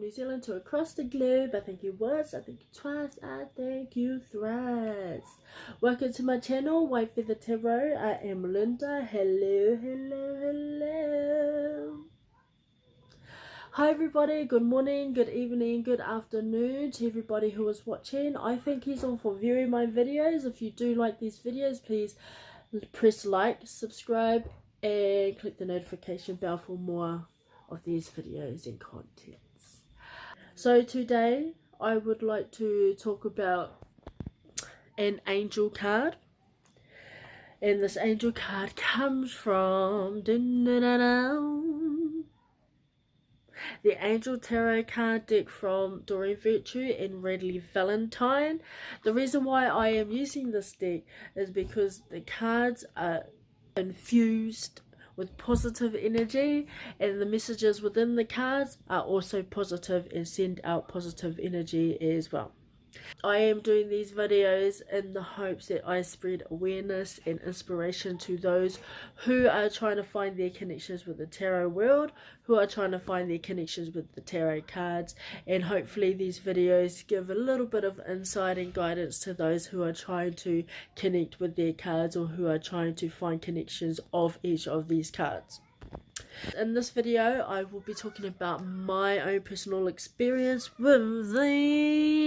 New Zealand to across the globe. I thank you once, I thank you twice, I thank you thrice. Welcome to my channel, White Feather Tarot. I am Linda. Hello, hello, hello. Hi everybody, good morning, good evening, good afternoon to everybody who is watching. I thank you all for viewing my videos. If you do like these videos, please press like, subscribe, and click the notification bell for more of these videos and contents. So today I would like to talk about an angel card, and this angel card comes from the Angel Tarot card deck from Doreen and Radleigh Valentine. The reason why I am using this deck is because the cards are infused with positive energy, and the messages within the cards are also positive and send out positive energy as well. I am doing these videos in the hopes that I spread awareness and inspiration to those who are trying to find their connections with the tarot world, who are trying to find their connections with the tarot cards, and hopefully these videos give a little bit of insight and guidance to those who are trying to connect with their cards or who are trying to find connections of each of these cards. In this video, I will be talking about my own personal experience with the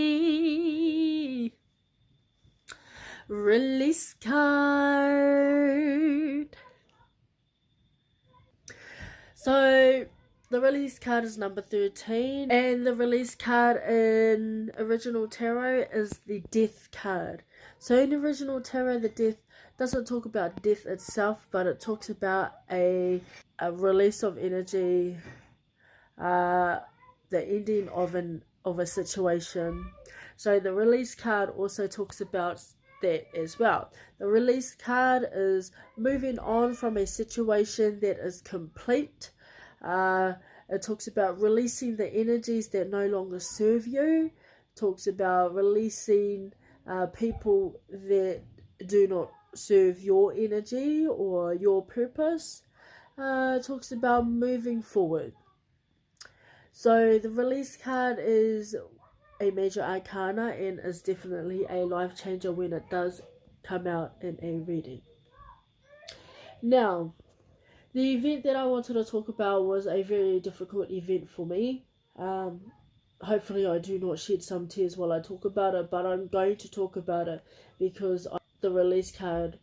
release card. So, the release card is number 13, and the release card in original tarot is the death card. So in original tarot, the death doesn't talk about death itself, but it talks about a release of energy, the ending of a situation. So the release card also talks about that as well. The release card is moving on from a situation that is complete. It talks about releasing the energies that no longer serve you. It talks about releasing people that do not serve your energy or your purpose. It talks about moving forward. So the release card is a major arcana and is definitely a life changer when it does come out in a reading. Now, the event that I wanted to talk about was a very difficult event for me. Hopefully I do not shed some tears while I talk about it, but I'm going to talk about it because the release card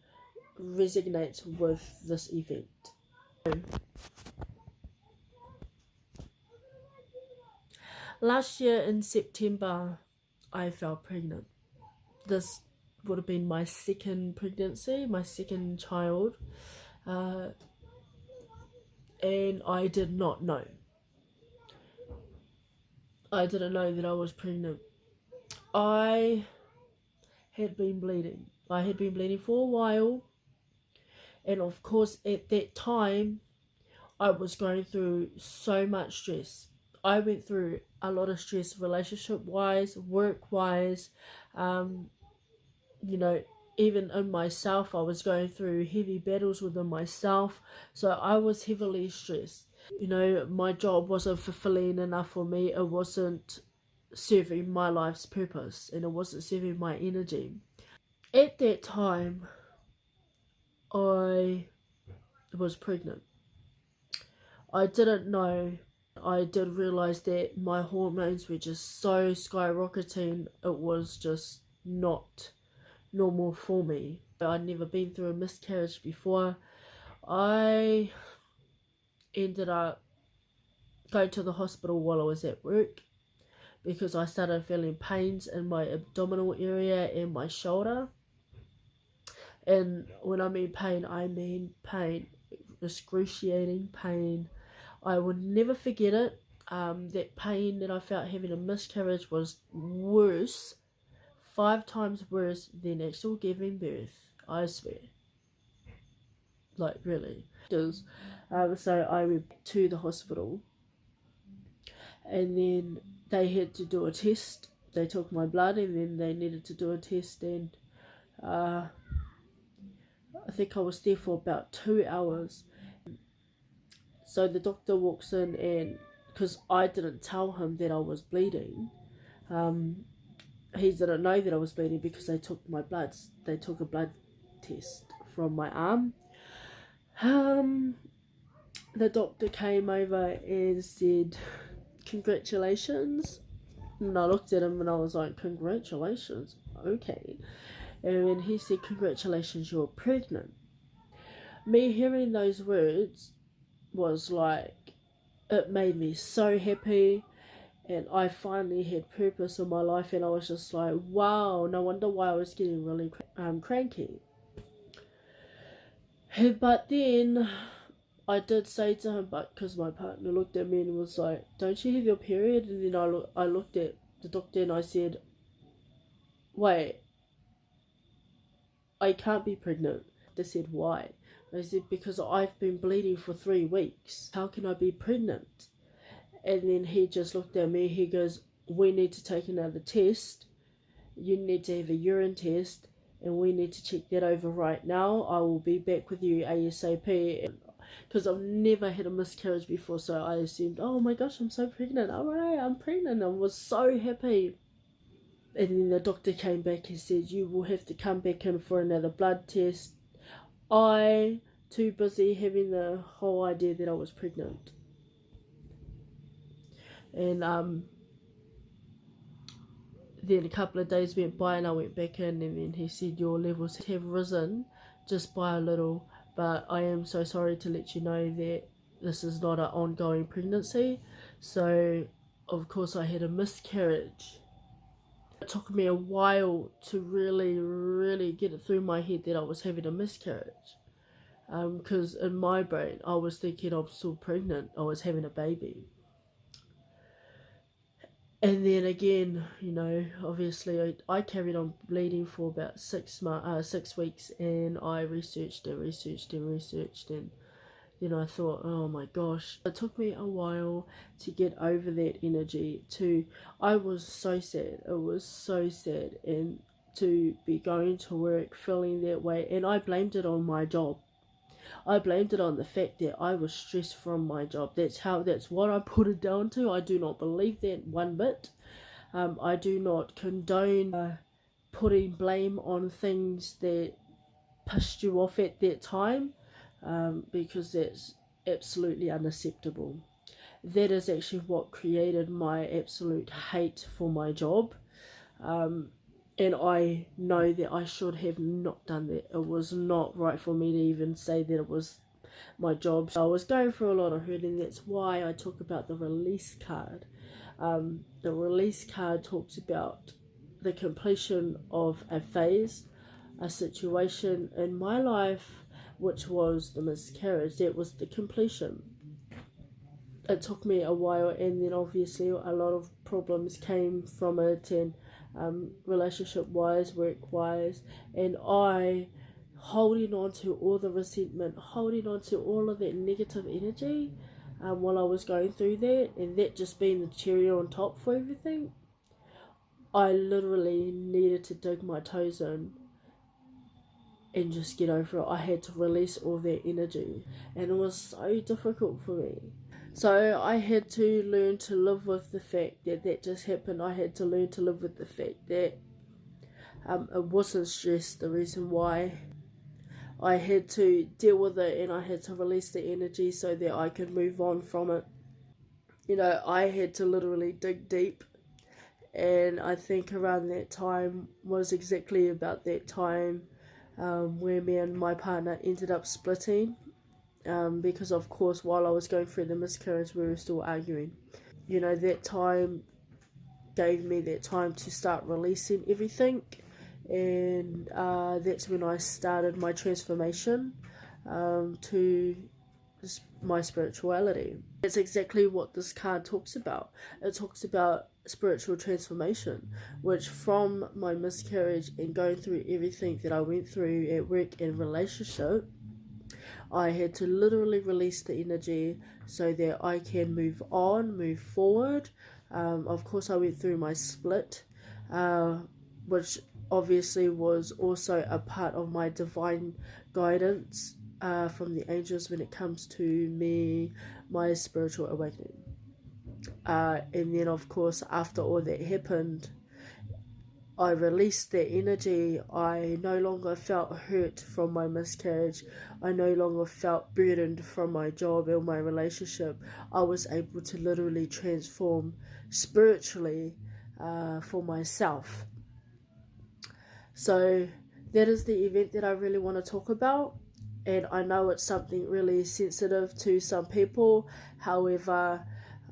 resonates with this event. Last year in September, I fell pregnant. This would have been my second pregnancy, my second child, and I did not know. I didn't know that I was pregnant. I had been bleeding. I had been bleeding for a while, and of course at that time I was going through so much stress. I went through a lot of stress, relationship wise, work wise, you know, even in myself. I was going through heavy battles within myself, so I was heavily stressed. You know, my job wasn't fulfilling enough for me. It wasn't serving my life's purpose, and it wasn't serving my energy. At that time, I was pregnant. I didn't know. I did realize that my hormones were just so skyrocketing. It was just not normal for me. I'd never been through a miscarriage before. I ended up going to the hospital while I was at work because I started feeling pains in my abdominal area and my shoulder. And when I mean pain, excruciating pain. I would never forget it. That pain that I felt having a miscarriage was worse, 5 times worse than actual giving birth, I swear. Like, really. So I went to the hospital, and then they had to do a test. They took my blood, and then they needed to do a test, and I think I was there for about 2 hours. So the doctor walks in and because I didn't tell him that I was bleeding. He didn't know that I was bleeding because they took my bloods. They took a blood test from my arm. The doctor came over and said, "Congratulations." And I looked at him and I was like, "Congratulations? Okay." And then he said, "Congratulations, you're pregnant." Me hearing those words was like, it made me so happy. And I finally had purpose in my life, and I was just like, wow, no wonder why I was getting really cranky. But then I did say to him, but because my partner looked at me and was like, "Don't you have your period?" And then I looked at the doctor and I said, "Wait, I can't be pregnant." They said, "Why?" I said, "Because I've been bleeding for 3 weeks. How can I be pregnant?" And then he just looked at me. He goes, "We need to take another test. You need to have a urine test, and we need to check that over right now. I will be back with you ASAP." Because I've never had a miscarriage before, so I assumed, oh my gosh, I'm so pregnant. Alright, I'm pregnant. I was so happy. And then the doctor came back and said, "You will have to come back in for another blood test." I, too busy having the whole idea that I was pregnant. And then a couple of days went by and I went back in, and then he said, "Your levels have risen just by a little, but I am so sorry to let you know that this is not an ongoing pregnancy." So of course I had a miscarriage. It took me a while to really get it through my head that I was having a miscarriage, because in my brain I was thinking I'm still pregnant, I was having a baby. And then again, obviously I carried on bleeding for about 6 weeks, and I researched and I thought, oh my gosh. It took me a while to get over that energy. I was so sad. It was so sad, and to be going to work feeling that way, and I blamed it on my job. I blamed it on the fact that I was stressed from my job. That's what I put it down to. I do not believe that one bit. I do not condone putting blame on things that pissed you off at that time, because that's absolutely unacceptable. That is actually what created my absolute hate for my job. And I know that I should have not done that. It was not right for me to even say that it was my job. So I was going through a lot of hurt, and that's why I talk about the release card. The release card talks about the completion of a phase, a situation in my life, which was the miscarriage. That was the completion. It took me a while, and then obviously a lot of problems came from it, and relationship wise, work wise, and I holding on to all the resentment, holding on to all of that negative energy while I was going through that, and that just being the cherry on top for everything. I literally needed to dig my toes in and just get over it. I had to release all that energy, and it was so difficult for me. So I had to learn to live with the fact that that just happened. I had to learn to live with the fact that it wasn't stress the reason why. I had to deal with it, and I had to release the energy so that I could move on from it. I had to literally dig deep, and I think around that time was exactly about that time where me and my partner ended up splitting. Because of course while I was going through the miscarriage we were still arguing. That time gave me that time to start releasing everything, and that's when I started my transformation to my spirituality. That's exactly what this card talks about. It talks about spiritual transformation, which from my miscarriage and going through everything that I went through at work and relationship, I had to literally release the energy so that I can move on, move forward. Of course, I went through my split, which obviously was also a part of my divine guidance from the angels when it comes to me, my spiritual awakening. And then of course after all that happened, I released that energy. I no longer felt hurt from my miscarriage. I no longer felt burdened from my job or my relationship. I was able to literally transform spiritually for myself. So that is the event that I really want to talk about. And I know it's something really sensitive to some people. However,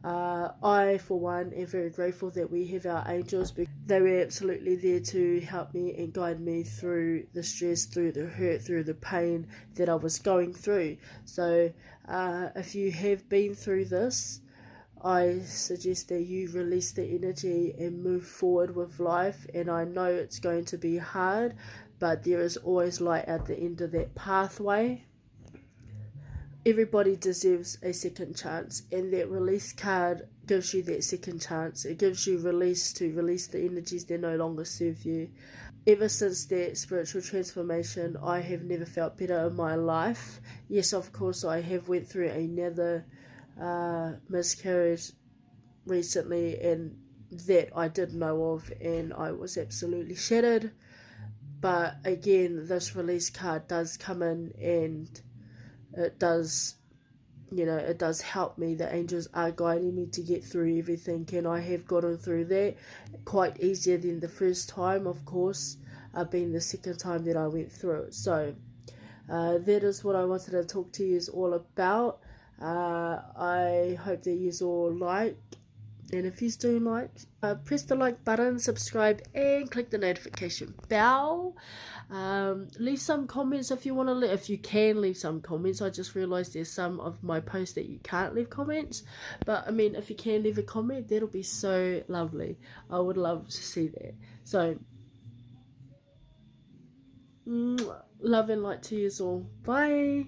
I, for one, am very grateful that we have our angels, because they were absolutely there to help me and guide me through the stress, through the hurt, through the pain that I was going through. So if you have been through this, I suggest that you release the energy and move forward with life. And I know it's going to be hard, but there is always light at the end of that pathway. Everybody deserves a second chance, and that release card gives you that second chance. It gives you release to release the energies that no longer serve you. Ever since that spiritual transformation, I have never felt better in my life. Yes, of course, I have went through another miscarriage recently, and that I did know of, and I was absolutely shattered. But again, this release card does come in, and it does, it does help me. The angels are guiding me to get through everything, and I have gotten through that quite easier than the first time, of course, being the second time that I went through it. So that is what I wanted to talk to you all about. I hope that you all like, and if you do like, press the like button, subscribe, and click the notification bell. Leave some comments if you want to. If you can leave some comments. I just realized there's some of my posts that you can't leave comments, but I mean, if you can leave a comment, that'll be so lovely. I would love to see that. So love and light to you all. Bye.